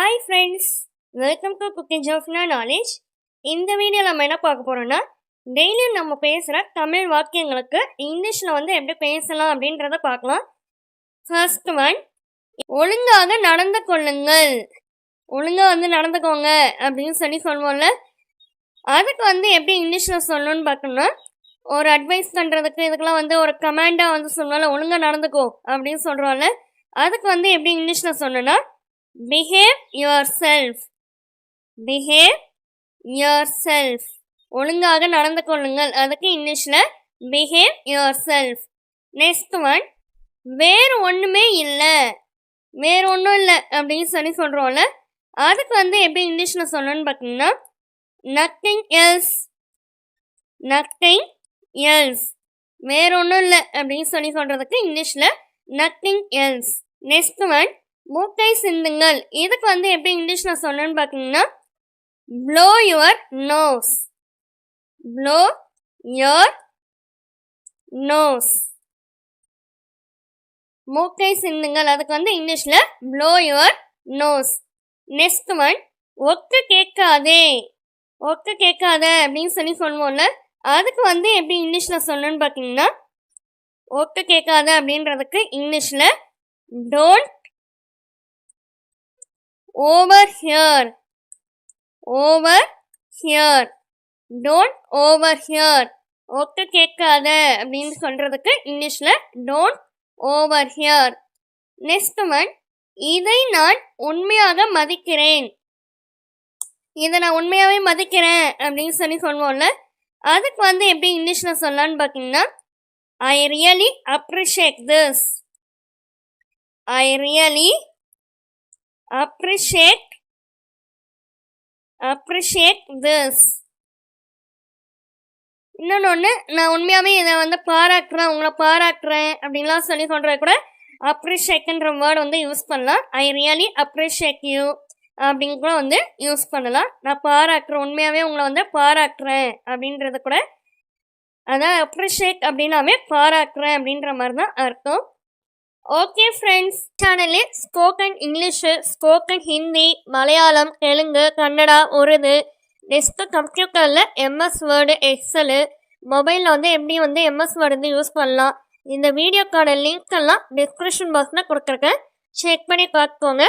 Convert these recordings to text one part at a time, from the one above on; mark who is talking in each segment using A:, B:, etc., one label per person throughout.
A: Hi friends, welcome to cooking Jaffna knowledge. இந்த video நம்ம என்ன பார்க்க போகிறோன்னா, டெய்லியும் நம்ம பேசுகிற தமிழ் வாக்கியங்களுக்கு இங்கிலீஷில் எப்படி பேசலாம் அப்படின்றத பார்க்கலாம். ஃபர்ஸ்ட் ஒன், ஒழுங்காக நடந்து கொள்ளுங்கள். ஒழுங்காக நடந்துக்கோங்க அப்படின்னு சொல்லுவோம்ல, அதுக்கு எப்படி இங்கிலீஷில் சொல்லணும்னு பார்த்தோம்னா, ஒரு அட்வைஸ் பண்ணுறதுக்கு இதுக்கெல்லாம் ஒரு கமாண்டாக சொல்லுவோம்ல, ஒழுங்காக நடந்துக்கோ அப்படின்னு சொல்கிறோம்ல, அதுக்கு எப்படி இங்கிலீஷில் சொல்லணும்னா, behave yourself. behave yourself. ஒழுங்காக நடந்து கொள்ளுங்கள், அதுக்கு இங்கிலீஷில் behave yourself. நெக்ஸ்ட் ஒன், வேறு ஒன்றுமே இல்லை, வேறு ஒன்றும் இல்லை அப்படின்னு சொல்கிறோம்ல, அதுக்கு எப்படி இங்கிலீஷில் சொல்லணும்னு பார்த்தீங்கன்னா, nothing else. nothing else. வேறு ஒன்றும் இல்லை அப்படின்னு சொல்கிறதுக்கு இங்கிலீஷில் nothing else. நெக்ஸ்ட் ஒன், மூக்கை சிந்துங்கள். இதுக்கு எப்படி இங்கிலீஷில் சொல்லணும்னு பார்த்தீங்கன்னா, blow your nose. blow your nose. மூக்கை சிந்துங்கள், அதுக்கு இங்கிலீஷில் blow your nose. Next one, ஒக்கு கேட்காதே. ஒக்கு கேட்காத அப்படின்னு சொல்லுவோம்ல, அதுக்கு எப்படி இங்கிலீஷில் சொல்லணும்னு பார்த்தீங்கன்னா, ஒக்கு கேட்காத அப்படின்றதுக்கு இங்கிலீஷில் don't overhear. overhear. don't overhear. ஒட்டு கேட்காத அப்படின்னு சொல்றதுக்கு இங்கிலீஷ்ல don't overhear. நெக்ஸ்ட் ஒன், இதை நான் உண்மையாக மதிக்கிறேன். இதை நான் உண்மையாகவே மதிக்கிறேன் அப்படின்னு சொல்லுவோம்ல, அதுக்கு எப்படி இங்கிலீஷ்ல சொல்லலான்னு பார்த்தீங்கன்னா, I really appreciate this. I really appreciate this. இன்னொன்று, நான் உண்மையாகவே இதை பாராட்டுறேன், உங்களை பாராட்டுறேன் அப்படின்லாம் சொல்கிற கூட அப்ரிஷியேட்ன்ற வேர்டு யூஸ் பண்ணலாம். ஐ ரியலி அப்ரிஷியேட் யூ அப்படின்னு கூட யூஸ் பண்ணலாம். நான் பாராட்டுறேன், உண்மையாகவே உங்களை பாராட்டுறேன் அப்படின்றது கூட, அதான் அப்ரிஷியேட் அப்படின்னாமே பாராட்டுறேன் அப்படின்ற மாதிரி தான் அர்த்தம். ஓகே ஃப்ரெண்ட்ஸ், சேனலில் spoken English, spoken Hindi, Malayalam, Telugu, Kannada, Urdu, next கம்ப்யூட்டரில் எம்எஸ் வேர்டு, எக்ஸலு, மொபைலில் எப்படி எம்எஸ் வேர்டு யூஸ் பண்ணலாம், இந்த வீடியோக்கான லிங்க் எல்லாம் டிஸ்கிரிப்ஷன் பாக்ஸில் கொடுத்துருக்கேன், செக் பண்ணி பார்த்துக்கோங்க.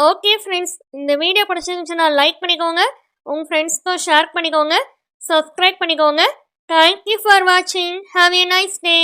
A: ஓகே ஃப்ரெண்ட்ஸ், இந்த வீடியோ பிடிச்சிருந்துச்சுன்னா லைக் பண்ணிக்கோங்க, உங்கள் ஃப்ரெண்ட்ஸ்க்கும் ஷேர் பண்ணிக்கோங்க, சப்ஸ்கிரைப் பண்ணிக்கோங்க. தேங்க்யூ ஃபார் வாட்சிங். Have a nice day.